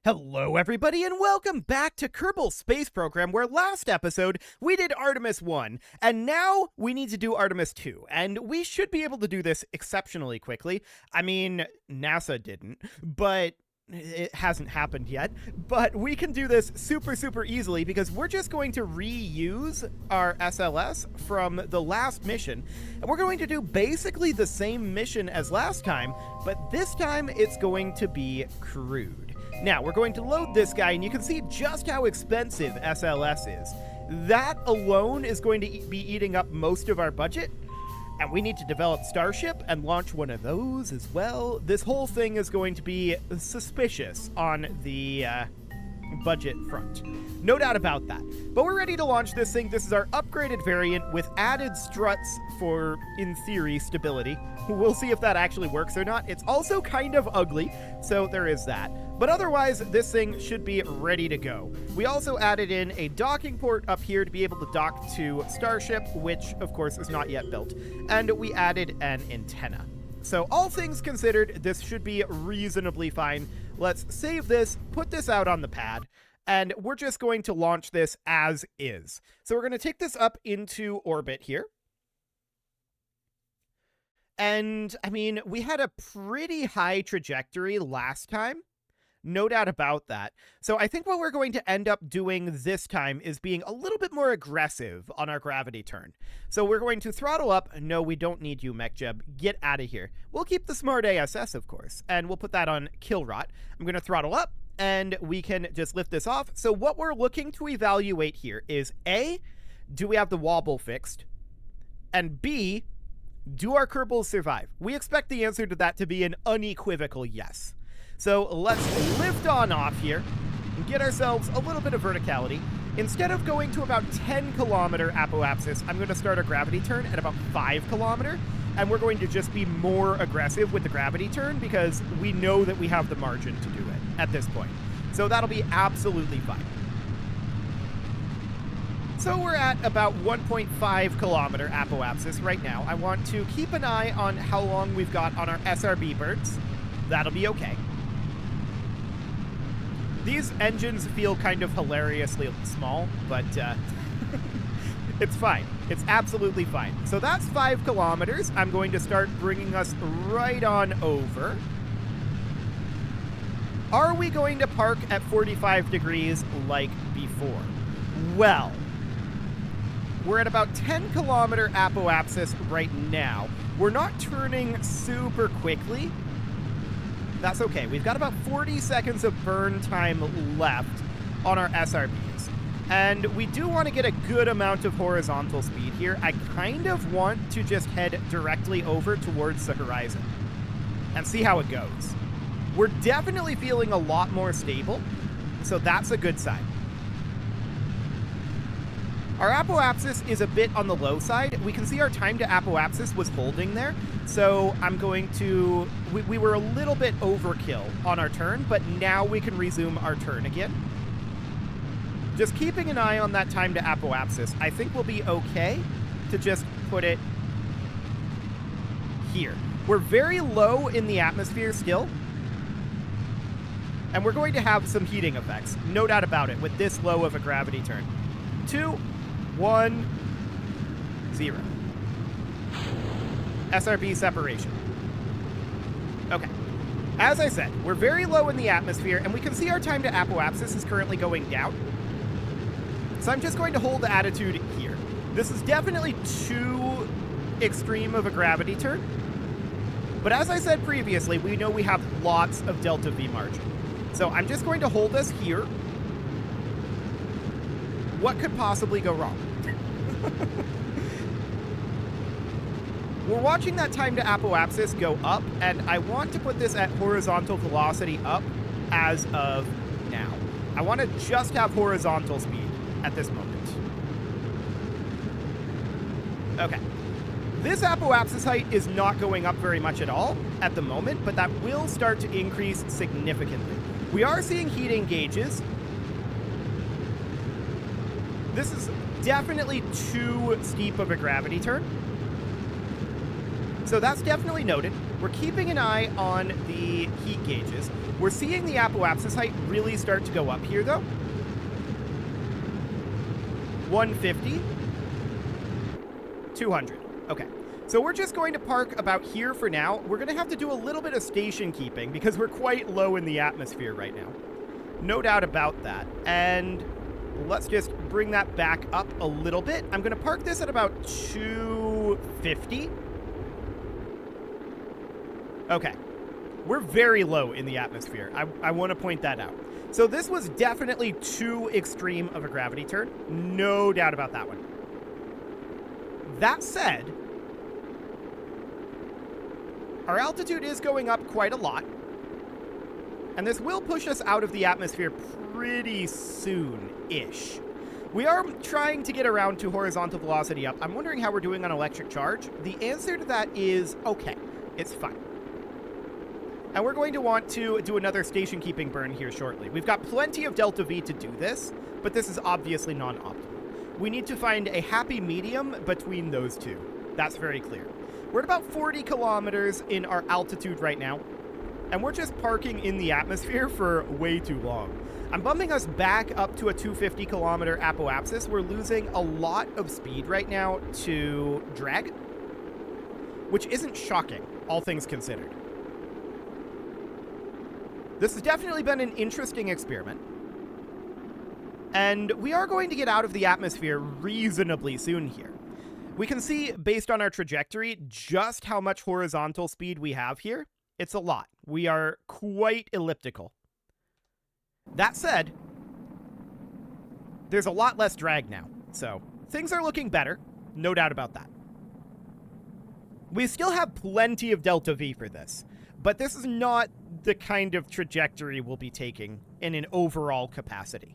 Hello everybody and welcome back to Kerbal Space Program, where last episode we did Artemis 1 and now we need to do Artemis 2, and we should be able to do this exceptionally quickly. I mean, NASA didn't, but it hasn't happened yet, but we can do this super easily because we're just going to reuse our SLS from the last mission, and we're going to do basically the same mission as last time, but this time it's going to be crewed. Now, we're going to load this guy, and you can see just how expensive SLS is. That alone is going to be eating up most of our budget, and we need to develop Starship and launch one of those as well. This whole thing is going to be suspicious on the budget front. No doubt about that. But we're ready to launch this thing. This is our upgraded variant with added struts for, in theory, stability. We'll see if that actually works or not. It's also kind of ugly, so there is that. But otherwise, this thing should be ready to go. We also added in a docking port up here to be able to dock to Starship, which, of course, is not yet built. And we added an antenna. So all things considered, this should be reasonably fine. Let's save this, put this out on the pad, and we're just going to launch this as is. So we're going to take this up into orbit here. And, I mean, we had a pretty high trajectory last time. No doubt about that. So I think what we're going to end up doing this time is being a little bit more aggressive on our gravity turn. So we're going to throttle up. No, we don't need you, MechJeb. Get out of here. We'll keep the smart ASS, of course, and we'll put that on kill rot. I'm going to throttle up, and we can just lift this off. So what we're looking to evaluate here is A, do we have the wobble fixed? And B, do our Kerbals survive? We expect the answer to that to be an unequivocal yes. So let's lift on off here and get ourselves a little bit of verticality. Instead of going to about 10 kilometer apoapsis, I'm going to start a gravity turn at about 5 kilometer, and we're going to just be more aggressive with the gravity turn because we know that we have the margin to do it at this point. So that'll be absolutely fine. So we're at about 1.5 kilometer apoapsis right now. I want to keep an eye on how long we've got on our SRB birds. That'll be okay. These engines feel kind of hilariously small, but it's fine. It's absolutely fine. So that's 5 kilometers. I'm going to start bringing us right on over. Are we going to park at 45 degrees like before? Well, we're at about 10 kilometer apoapsis right now. We're not turning super quickly. That's okay. We've got about 40 seconds of burn time left on our SRBs. And we do want to get a good amount of horizontal speed here. I kind of want to just head directly over towards the horizon and see how it goes. We're definitely feeling a lot more stable, so that's a good sign. Our apoapsis is a bit on the low side. We can see our time to apoapsis was holding there. So I'm going to... We were a little bit overkill on our turn, but now we can resume our turn again. Just keeping an eye on that time to apoapsis. I think we'll be okay to just put it here. We're very low in the atmosphere still. And we're going to have some heating effects. No doubt about it with this low of a gravity turn. 2, 1, 0. SRB separation. Okay. As I said, we're very low in the atmosphere, and we can see our time to apoapsis is currently going down. So I'm just going to hold the attitude here. This is definitely too extreme of a gravity turn. But as I said previously, we know we have lots of delta V margin. So I'm just going to hold us here. What could possibly go wrong? We're watching that time to apoapsis go up, and I want to put this at horizontal velocity up as of now. I want to just have horizontal speed at this moment. Okay. This apoapsis height is not going up very much at all at the moment, but that will start to increase significantly. We are seeing heating gauges. This is definitely too steep of a gravity turn. So that's definitely noted. We're keeping an eye on the heat gauges. We're seeing the apoapsis height really start to go up here, though. 150. 200. Okay. So we're just going to park about here for now. We're going to have to do a little bit of station keeping because we're quite low in the atmosphere right now. No doubt about that. And let's just bring that back up a little bit. I'm going to park this at about 250. Okay. We're very low in the atmosphere. I want to point that out. So this was definitely too extreme of a gravity turn. No doubt about that one. That said, our altitude is going up quite a lot. And this will push us out of the atmosphere pretty soon-ish. We are trying to get around to horizontal velocity up. I'm wondering how we're doing on electric charge. The answer to that is okay. It's fine. And we're going to want to do another station keeping burn here shortly. We've got plenty of delta V to do this, but this is obviously non-optimal. We need to find a happy medium between those two. That's very clear. We're at about 40 kilometers in our altitude right now, and we're just parking in the atmosphere for way too long. I'm bumping us back up to a 250 kilometer apoapsis. We're losing a lot of speed right now to drag, which isn't shocking, all things considered. This has definitely been an interesting experiment. And we are going to get out of the atmosphere reasonably soon here. We can see, based on our trajectory, just how much horizontal speed we have here. It's a lot. We are quite elliptical. That said, there's a lot less drag now. So things are looking better. No doubt about that. We still have plenty of delta V for this. But this is not the kind of trajectory we'll be taking in an overall capacity.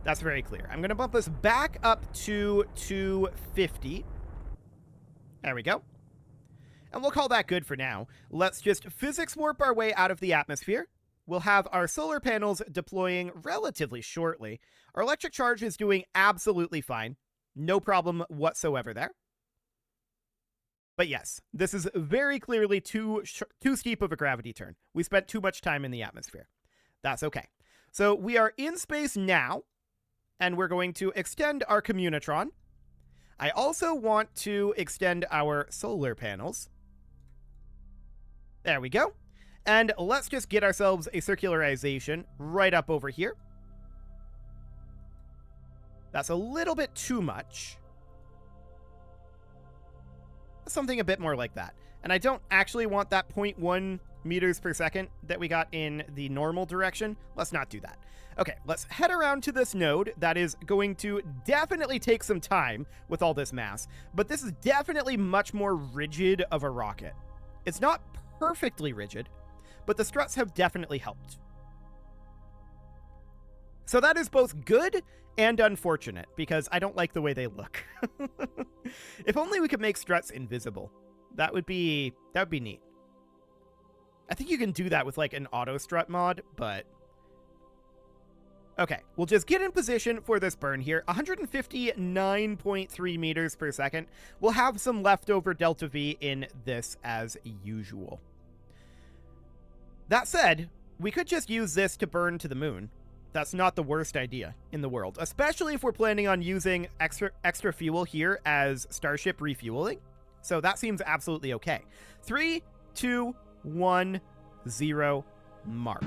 That's very clear. I'm going to bump us back up to 250. There we go. And we'll call that good for now. Let's just physics warp our way out of the atmosphere. We'll have our solar panels deploying relatively shortly. Our electric charge is doing absolutely fine. No problem whatsoever there. But yes, this is very clearly too steep of a gravity turn. We spent too much time in the atmosphere. That's okay. So we are in space now, and we're going to extend our communitron. I also want to extend our solar panels. There we go. And let's just get ourselves a circularization right up over here. That's a little bit too much. Something a bit more like that. And I don't actually want that 0.1 meters per second that we got in the normal direction. Let's not do that. Okay, let's head around to this node. That is going to definitely take some time with all this mass, but this is definitely much more rigid of a rocket. It's not perfectly rigid, but the struts have definitely helped. So that is both good and unfortunate, because I don't like the way they look. If only we could make struts invisible. That would be neat. I think you can do that with like an auto strut mod, but okay, we'll just get in position for this burn here. 159.3 meters per second. We'll have some leftover delta V in this as usual. That said, we could just use this to burn to the moon. That's not the worst idea in the world, especially if we're planning on using extra fuel here as Starship refueling. So that seems absolutely okay. 3, 2, 1, 0, mark.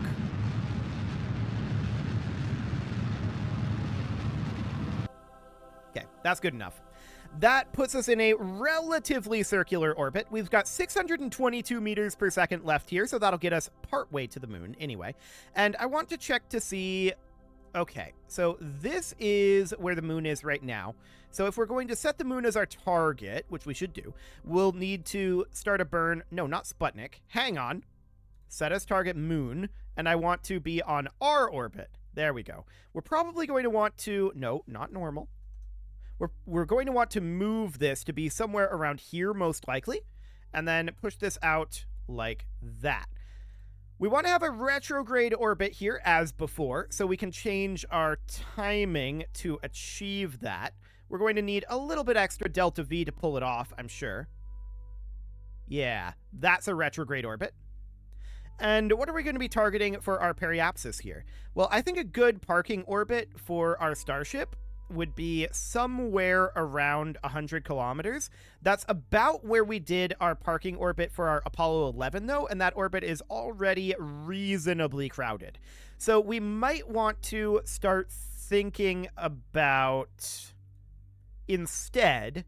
Okay, that's good enough. That puts us in a relatively circular orbit. We've got 622 meters per second left here, so that'll get us partway to the moon anyway. And I want to check to see... Okay, so this is where the moon is right now. So if we're going to set the moon as our target, which we should do, we'll need to start a burn... No, not Sputnik. Hang on. Set as target moon, and I want to be on our orbit. There we go. We're probably going to want to... No, not normal. We're going to want to move this to be somewhere around here, most likely, and then push this out like that. We want to have a retrograde orbit here as before, so we can change our timing to achieve that. We're going to need a little bit extra delta V to pull it off, I'm sure. Yeah, that's a retrograde orbit. And what are we going to be targeting for our periapsis here? Well, I think a good parking orbit for our starship would be somewhere around 100 kilometers. That's about where we did our parking orbit for our Apollo 11, though, and that orbit is already reasonably crowded. So we might want to start thinking about, instead,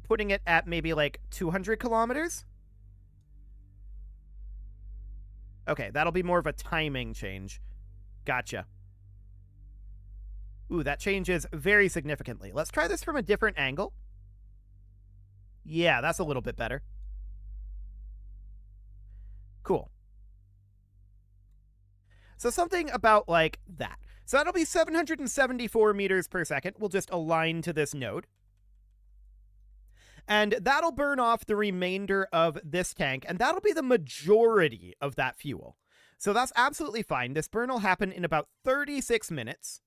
putting it at maybe like 200 kilometers. Okay, that'll be more of a timing change. Gotcha. Ooh, that changes very significantly. Let's try this from a different angle. Yeah, that's a little bit better. Cool. So something about like that. So that'll be 774 meters per second. We'll just align to this node. And that'll burn off the remainder of this tank, and that'll be the majority of that fuel. So that's absolutely fine. This burn will happen in about 36 minutes.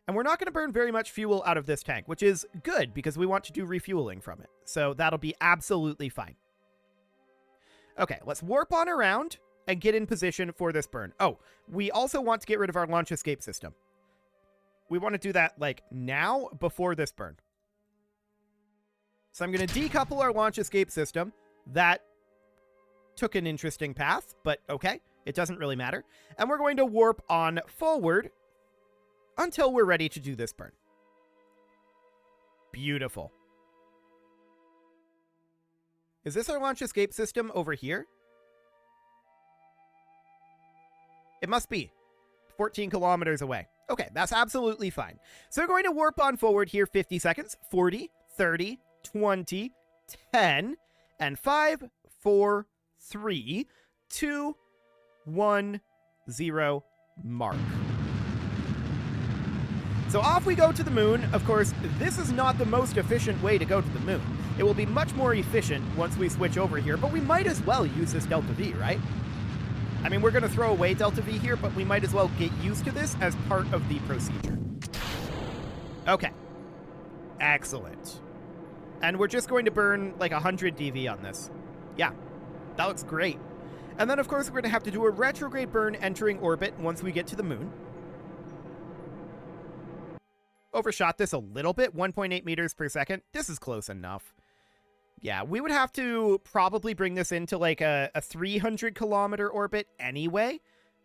And we're not going to burn very much fuel out of this tank, which is good because we want to do refueling from it. So that'll be absolutely fine. Okay, let's warp on around and get in position for this burn. Oh, we also want to get rid of our launch escape system. We want to do that like now before this burn. So I'm going to decouple our launch escape system. That took an interesting path, but okay, it doesn't really matter. And we're going to warp on forward until we're ready to do this burn. Beautiful. Is this our launch escape system over here? It must be 14 kilometers away. Okay, that's absolutely fine. So we're going to warp on forward here 50 seconds, 40, 30, 20, 10, and 5, 4, 3, 2, 1, 0, mark. So off we go to the moon. Of course, this is not the most efficient way to go to the moon. It will be much more efficient once we switch over here, but we might as well use this Delta V, right? I mean, we're going to throw away Delta V here, but we might as well get used to this as part of the procedure. Okay. Excellent. And we're just going to burn like 100 DV on this. Yeah, that looks great. And then, of course, we're going to have to do a retrograde burn entering orbit once we get to the moon. Overshot this a little bit, 1.8 meters per second. This is close enough. Yeah, we would have to probably bring this into like a 300 kilometer orbit anyway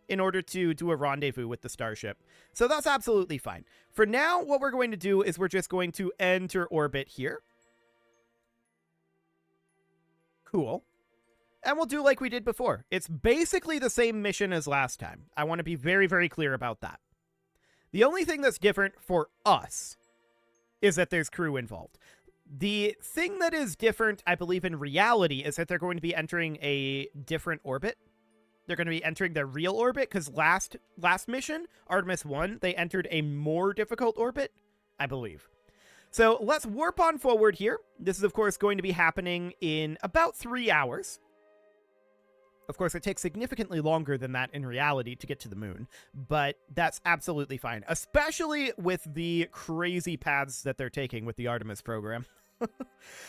in order to do a rendezvous with the starship. So that's absolutely fine. For now, what we're going to do is we're just going to enter orbit here. Cool. And we'll do like we did before. It's basically the same mission as last time. I want to be very, very clear about that. The only thing that's different for us is that there's crew involved. The thing that is different, I believe, in reality is that they're going to be entering a different orbit. They're going to be entering their real orbit because last mission, Artemis 1, they entered a more difficult orbit, I believe. So let's warp on forward here. This is, of course, going to be happening in about 3 hours. Of course, it takes significantly longer than that in reality to get to the moon, but that's absolutely fine, especially with the crazy paths that they're taking with the Artemis program.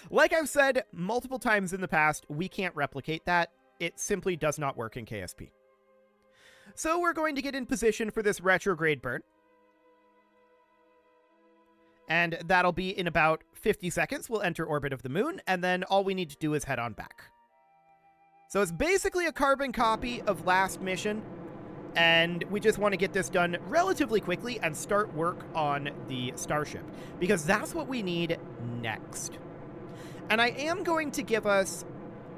Like I've said multiple times in the past, we can't replicate that. It simply does not work in KSP. So we're going to get in position for this retrograde burn. And that'll be in about 50 seconds. We'll enter orbit of the moon, and then all we need to do is head on back. So it's basically a carbon copy of last mission, and we just want to get this done relatively quickly and start work on the starship, because that's what we need next. And I am going to give us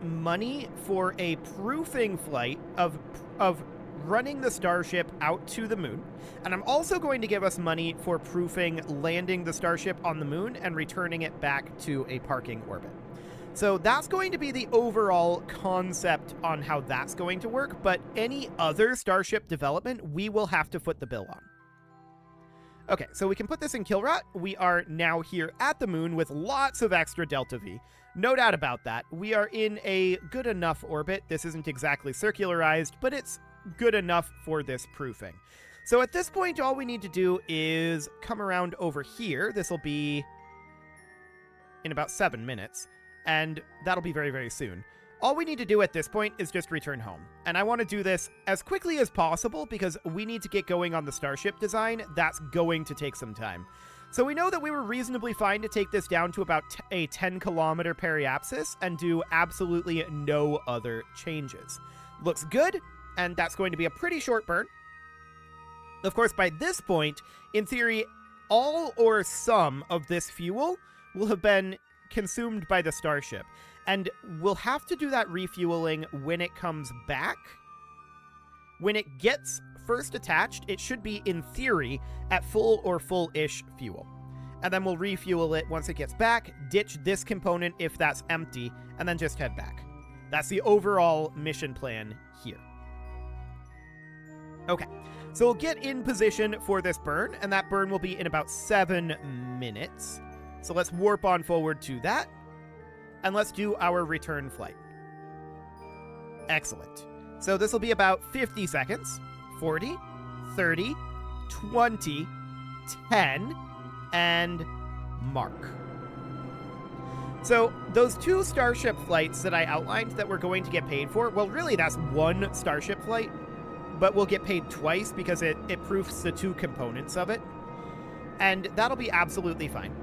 money for a proofing flight of running the starship out to the moon, and I'm also going to give us money for proofing landing the starship on the moon and returning it back to a parking orbit. So that's going to be the overall concept on how that's going to work, but any other starship development, we will have to foot the bill on. Okay, so we can put this in kill rot. We are now here at the moon with lots of extra Delta V. No doubt about that. We are in a good enough orbit. This isn't exactly circularized, but it's good enough for this proofing. So at this point, all we need to do is come around over here. This will be in about 7 minutes. and that'll be very, very soon. All we need to do at this point is just return home. And I want to do this as quickly as possible because we need to get going on the starship design. That's going to take some time. So we know that we were reasonably fine to take this down to about a 10-kilometer periapsis and do absolutely no other changes. Looks good, and that's going to be a pretty short burn. Of course, by this point, in theory, all or some of this fuel will have been consumed by the starship. And we'll have to do that refueling when it comes back. When it gets first attached, it should be, in theory, at full or full-ish fuel. And then we'll refuel it once it gets back, ditch this component if that's empty, and then just head back. That's the overall mission plan here. Okay, so we'll get in position for this burn, and that burn will be in about 7 minutes. So let's warp on forward to that. And let's do our return flight. Excellent. So this will be about 50 seconds. 40, 30, 20, 10, and mark. So those 2 starship flights that I outlined that we're going to get paid for, well, really that's 1 starship flight, but we'll get paid twice because it proofs the 2 components of it. And that'll be absolutely fine.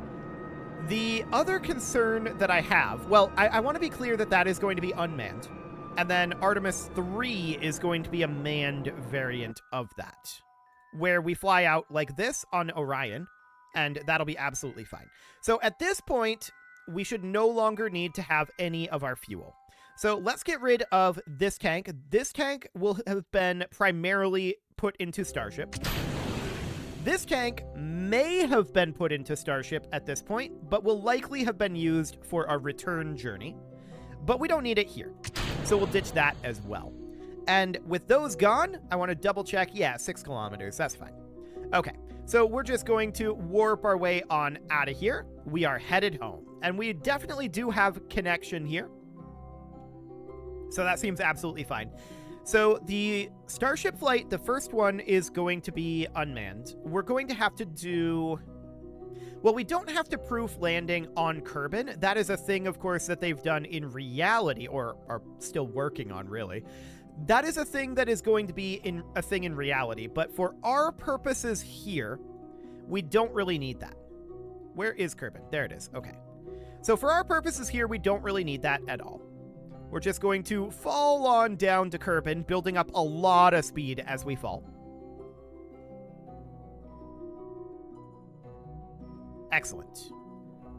The other concern that I have, well, I want to be clear that that is going to be unmanned. And then Artemis 3 is going to be a manned variant of that, where we fly out like this on Orion, and that'll be absolutely fine. So at this point, we should no longer need to have any of our fuel. So let's get rid of this tank. This tank will have been primarily put into Starship. This tank may have been put into Starship at this point, but will likely have been used for our return journey. But we don't need it here, so we'll ditch that as well. And with those gone, I want to double check. Yeah, 6 kilometers, that's fine. Okay, so we're just going to warp our way on out of here. We are headed home, and we definitely do have connection here. So that seems absolutely fine. So the Starship flight, the first one, is going to be unmanned. We're going to have to do... Well, we don't have to proof landing on Kerbal. That is a thing, of course, that they've done in reality, or are still working on, really. That is a thing that is going to be a thing in reality, but for our purposes here, we don't really need that. Where is Kerbal? There it is. Okay. So for our purposes here, we don't really need that at all. We're just going to fall on down to Kerbal, building up a lot of speed as we fall. Excellent.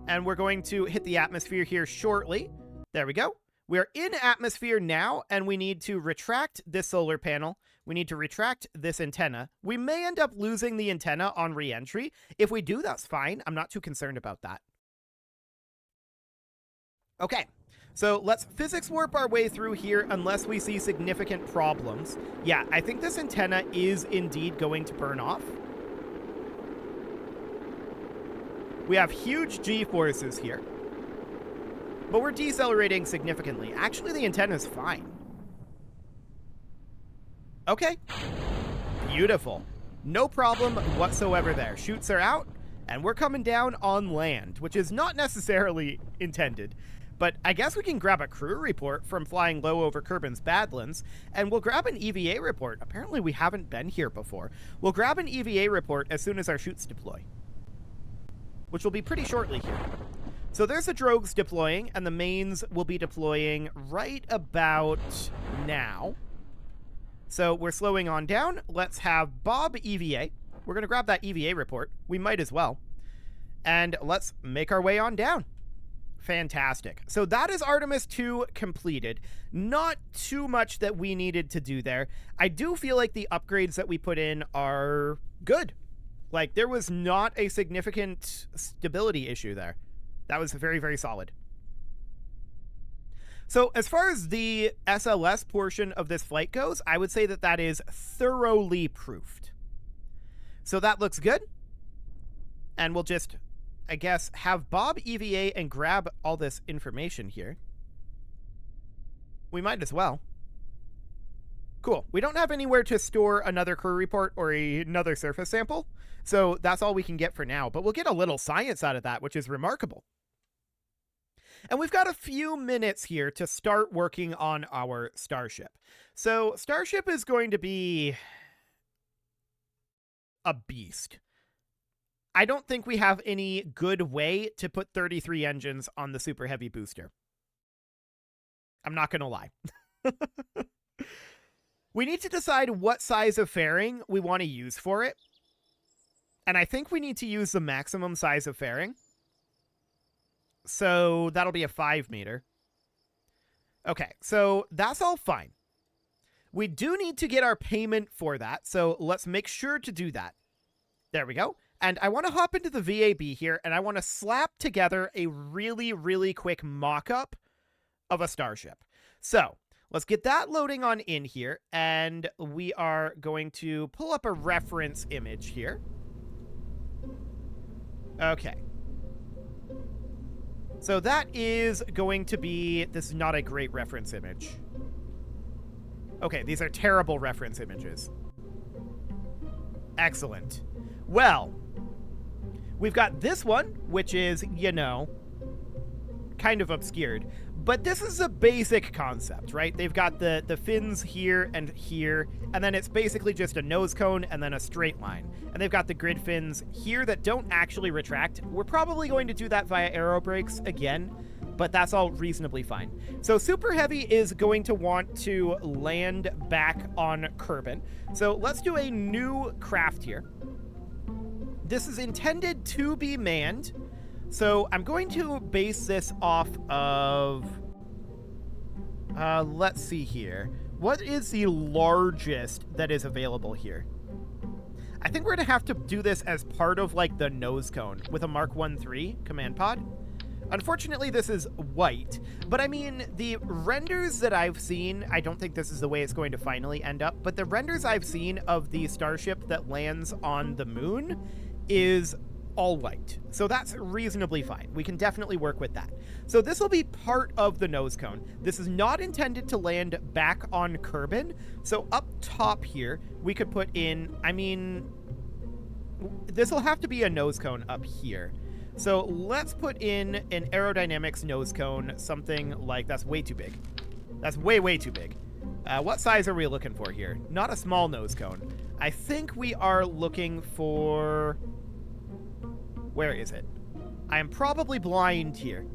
And we're going to hit the atmosphere here shortly. There we go. We're in atmosphere now, and we need to retract this solar panel. We need to retract this antenna. We may end up losing the antenna on re-entry. If we do, that's fine. I'm not too concerned about that. Okay. So let's physics warp our way through here unless we see significant problems. Yeah, I think this antenna is indeed going to burn off. We have huge G-forces here. But we're decelerating significantly. Actually, the antenna is fine. Okay. Beautiful. No problem whatsoever there. Chutes are out, and we're coming down on land, which is not necessarily intended. But I guess we can grab a crew report from flying low over Kerbal's Badlands, and we'll grab an EVA report. Apparently we haven't been here before. We'll grab an EVA report as soon as our chutes deploy, which will be pretty shortly here. So there's the drogues deploying, and the mains will be deploying right about now. So we're slowing on down. Let's have Bob EVA. We're going to grab that EVA report. We might as well. And let's make our way on down. Fantastic. So that is Artemis 2 completed. Not too much that we needed to do there. I do feel like the upgrades that we put in are good. Like, there was not a significant stability issue there. That was very, very solid. So as far as the SLS portion of this flight goes, I would say that that is thoroughly proofed. So that looks good. And we'll just, I guess, have Bob EVA and grab all this information here. We might as well. Cool. We don't have anywhere to store another crew report or another surface sample, so that's all we can get for now. But we'll get a little science out of that, which is remarkable. And we've got a few minutes here to start working on our starship. So starship is going to be a beast. I don't think we have any good way to put 33 engines on the Super Heavy booster. I'm not going to lie. We need to decide what size of fairing we want to use for it. And I think we need to use the maximum size of fairing. So that'll be a 5 meter. Okay, so that's all fine. We do need to get our payment for that, so let's make sure to do that. There we go. And I want to hop into the VAB here, and I want to slap together a really, really quick mock-up of a starship. So let's get that loading on in here, and we are going to pull up a reference image here. Okay. So that is going to be... This is not a great reference image. Okay, these are terrible reference images. Excellent. Well, we've got this one, which is, you know, kind of obscured. But this is a basic concept, right? They've got the fins here, and then it's basically just a nose cone and then a straight line. And they've got the grid fins here that don't actually retract. We're probably going to do that via aero brakes again, but that's all reasonably fine. So Super Heavy is going to want to land back on Kerbal. So let's do a new craft here. This is intended to be manned. So I'm going to base this off of, let's see here. What is the largest that is available here? I think we're going to have to do this as part of, like, the nose cone with a Mark 1-3 command pod. Unfortunately, this is white, but I mean, the renders that I've seen, I don't think this is the way it's going to finally end up, but the renders I've seen of the starship that lands on the moon is all white. So that's reasonably fine. We can definitely work with that. So this will be part of the nose cone. This is not intended to land back on Kerbal. So up top here, we could put in, I mean, this will have to be a nose cone up here. So let's put in an aerodynamics nose cone, something like, that's way too big. That's way, way too big. What size are we looking for here? Not a small nose cone. I think we are looking for... Where is it? I am probably blind here.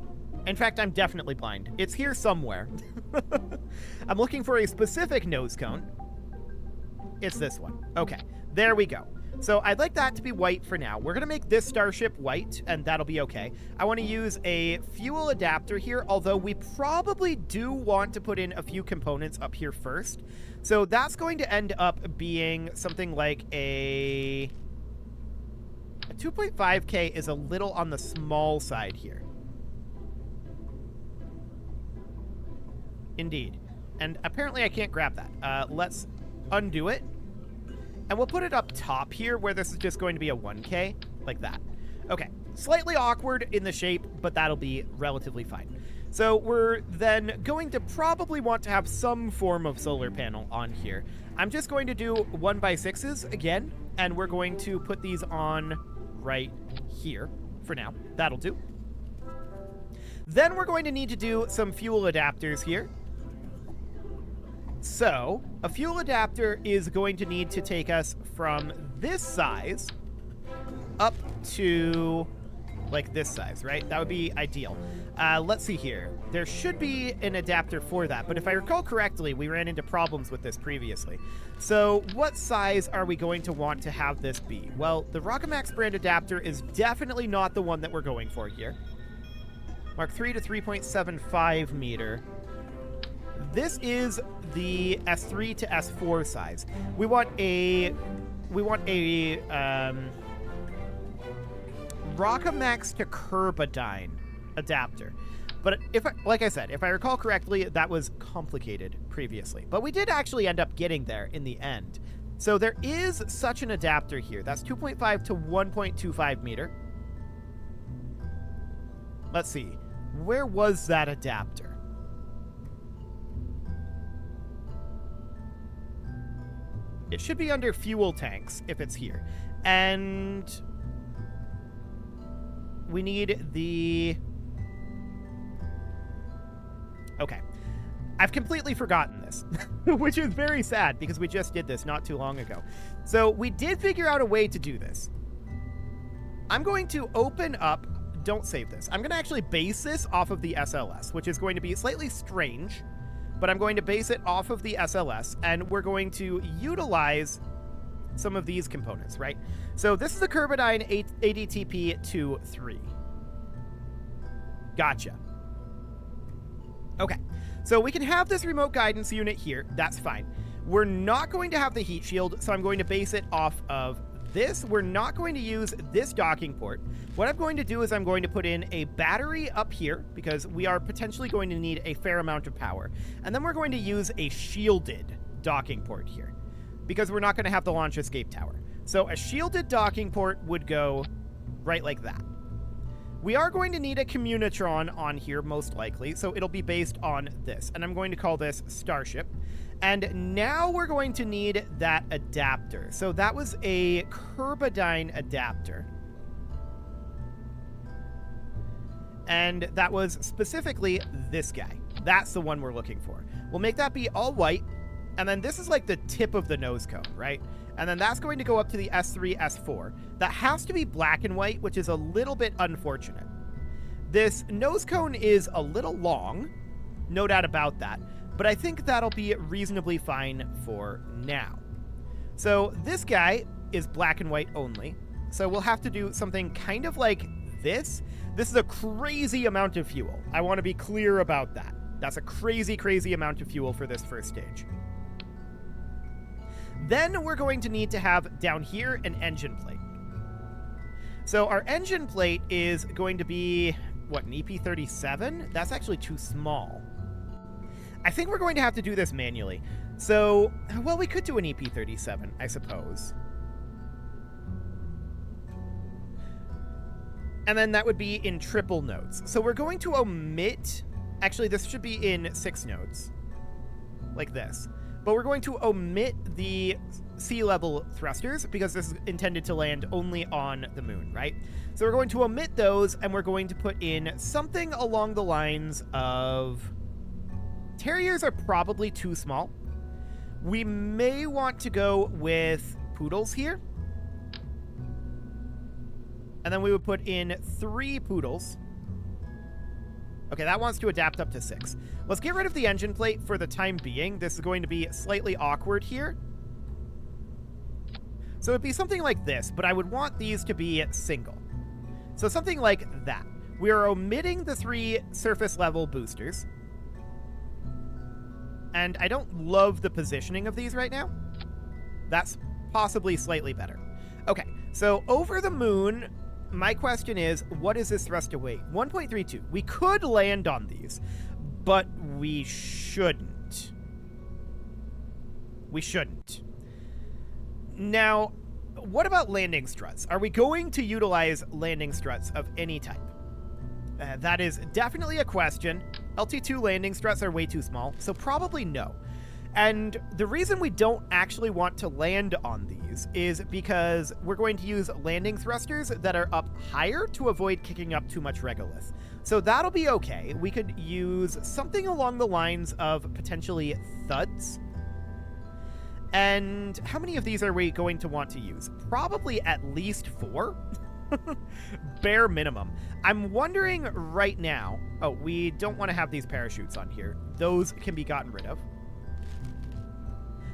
In fact, I'm definitely blind. It's here somewhere. I'm looking for a specific nose cone. It's this one. Okay, there we go. So I'd like that to be white for now. We're going to make this starship white, and that'll be okay. I want to use a fuel adapter here, although we probably do want to put in a few components up here first. So that's going to end up being something like a 2.5K is a little on the small side here. Indeed. And apparently I can't grab that. Let's undo it. And we'll put it up top here where this is just going to be a 1K, like that. Okay, slightly awkward in the shape, but that'll be relatively fine. So we're then going to probably want to have some form of solar panel on here. I'm just going to do 1x6s again, and we're going to put these on right here for now. That'll do. Then we're going to need to do some fuel adapters here. So a fuel adapter is going to need to take us from this size up to like this size, right? That would be ideal. Let's see here. There should be an adapter for that, but if I recall correctly, we ran into problems with this previously. So what size are we going to want to have this be? Well, the Rockamax brand adapter is definitely not the one that we're going for here. Mark 3 to 3.75 meter. This is the S3 to S4 size. We want a Rockamax to Kerbadyne adapter. But like I said, if I recall correctly, that was complicated previously. But we did actually end up getting there in the end. So there is such an adapter here. That's 2.5 to 1.25 meter. Let's see. Where was that adapter? It should be under fuel tanks if it's here. And we need the Okay. I've completely forgotten this, which is very sad because we just did this not too long ago. So we did figure out a way to do this. I'm going to open up... Don't save this. I'm going to actually base this off of the SLS, which is going to be slightly strange, but I'm going to base it off of the SLS, and we're going to utilize some of these components, right? So this is a Kerbal ADTP-23. Gotcha. Okay, so we can have this remote guidance unit here. That's fine. We're not going to have the heat shield, so I'm going to base it off of this. We're not going to use this docking port. What I'm going to do is I'm going to put in a battery up here because we are potentially going to need a fair amount of power. And then we're going to use a shielded docking port here because we're not going to have the launch escape tower. So a shielded docking port would go right like that. We are going to need a communitron on here most likely, so it'll be based on this. And I'm going to call this Starship. And now we're going to need that adapter. So that was a Kerbodyne adapter. And that was specifically this guy. That's the one we're looking for. We'll make that be all white. And then this is like the tip of the nose cone, right? And then that's going to go up to the S3, S4. That has to be black and white, which is a little bit unfortunate. This nose cone is a little long, no doubt about that. But I think that'll be reasonably fine for now. So this guy is black and white only. So we'll have to do something kind of like this. This is a crazy amount of fuel. I want to be clear about that. That's a crazy, crazy amount of fuel for this first stage. Then we're going to need to have down here an engine plate. So our engine plate is going to be, what, an EP37? That's actually too small. I think we're going to have to do this manually. So, well, we could do an EP37, I suppose. And then that would be in triple nodes. So we're going to omit... Actually, this should be in 6 nodes. Like this. But we're going to omit the sea level thrusters because this is intended to land only on the moon, right? So we're going to omit those, and we're going to put in something along the lines of... Terriers are probably too small. We may want to go with poodles here. And then we would put in 3 poodles. Okay, that wants to adapt up to 6. Let's get rid of the engine plate for the time being. This is going to be slightly awkward here. So it'd be something like this, but I would want these to be single. So something like that. We are omitting the 3 surface level boosters. And I don't love the positioning of these right now. That's possibly slightly better. Okay, so over the moon, my question is, what is this thrust to weight? 1.32. We could land on these, but we shouldn't. We shouldn't. Now, what about landing struts? Are we going to utilize landing struts of any type? That is definitely a question. LT2 landing struts are way too small, so probably no. And the reason we don't actually want to land on these is because we're going to use landing thrusters that are up higher to avoid kicking up too much regolith. So that'll be okay. We could use something along the lines of potentially thuds. And how many of these are we going to want to use? Probably at least 4. Bare minimum. I'm wondering right now... Oh, we don't want to have these parachutes on here. Those can be gotten rid of.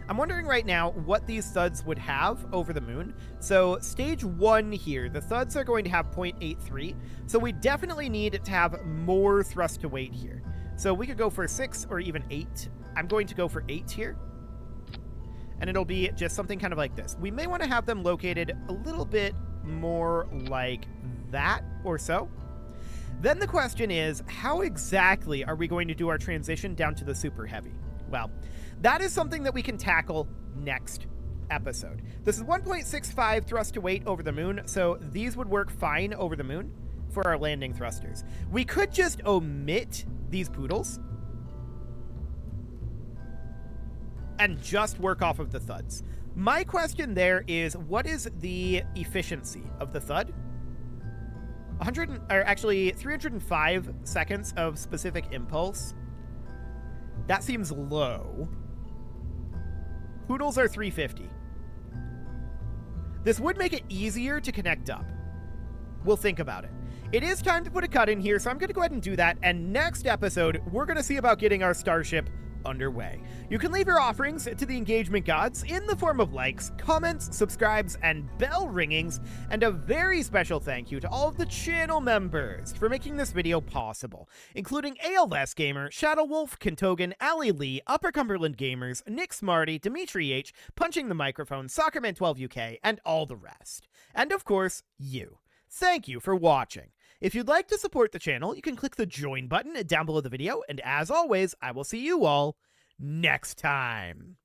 I'm wondering right now what these thuds would have over the moon. So stage 1 here, the thuds are going to have 0.83. So we definitely need to have more thrust to weight here. So we could go for 6 or even 8. I'm going to go for 8 here. And it'll be just something kind of like this. We may want to have them located a little bit more like that or so. Then the question is, how exactly are we going to do our transition down to the super heavy? Well, that is something that we can tackle next episode. This is 1.65 thrust to weight over the moon, so these would work fine over the moon for our landing thrusters. We could just omit these poodles and just work off of the thuds. My question there is, what is the efficiency of the thud? 305 seconds of specific impulse. That seems low. Poodles are 350. This would make it easier to connect up. We'll think about it. It is time to put a cut in here, so I'm going to go ahead and do that, and next episode, we're going to see about getting our starship underway. You can leave your offerings to the engagement gods in the form of likes, comments, subscribes, and bell ringings, and a very special thank you to all of the channel members for making this video possible, including ALS Gamer, Shadow Wolf, Kentogan, Ali Lee, Upper Cumberland Gamers, Nick Smarty, Dimitri H, Punching the Microphone, Soccerman12UK, and all the rest. And of course, you. Thank you for watching. If you'd like to support the channel, you can click the join button down below the video, and as always, I will see you all next time.